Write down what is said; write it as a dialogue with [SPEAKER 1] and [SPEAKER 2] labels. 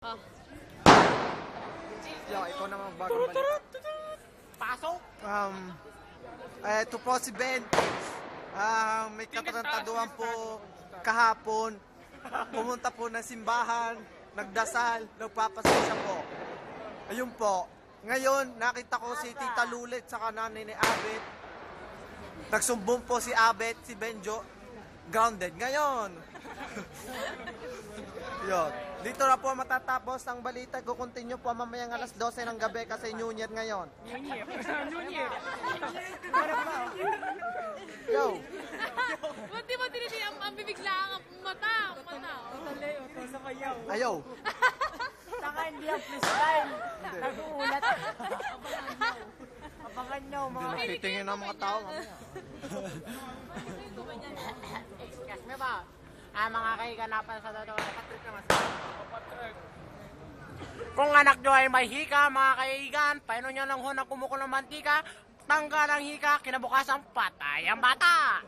[SPEAKER 1] Ah.
[SPEAKER 2] Yo, ikaw naman bagong balita.
[SPEAKER 1] Pasok?
[SPEAKER 2] Ito po si Ben. May katarantaduhan po kahapon. Pumunta po ng simbahan, nagdasal, nagpapasensya po. Ayun po. Ngayon, nakita ko si Tita Lulit sa nanay ni Abet. Nagsumbong po si Abet, si Benjo. Grounded ngayon. Yun. Dito na po matatapos ang balita. Kukontinue po mamayang alas 12 ng gabi kasi New Year ngayon.
[SPEAKER 1] New Year.
[SPEAKER 2] Yo!
[SPEAKER 1] Buti mo tiniti ang bibigla ang mata.
[SPEAKER 2] Ayaw!
[SPEAKER 3] Saka hindi ang freestyle. Nag-uulat. Abangan nyo mga...
[SPEAKER 2] Titingin ang mga tao mamaya.
[SPEAKER 3] Excuse me ba? Mga kaiganapan sa totoo. Patrick naman. Kung anak nyo ay may hika, mga kaigan, paano nyo lang ho ng kumukulong mantika, tanggal ang hika, kinabukasan patay ang bata.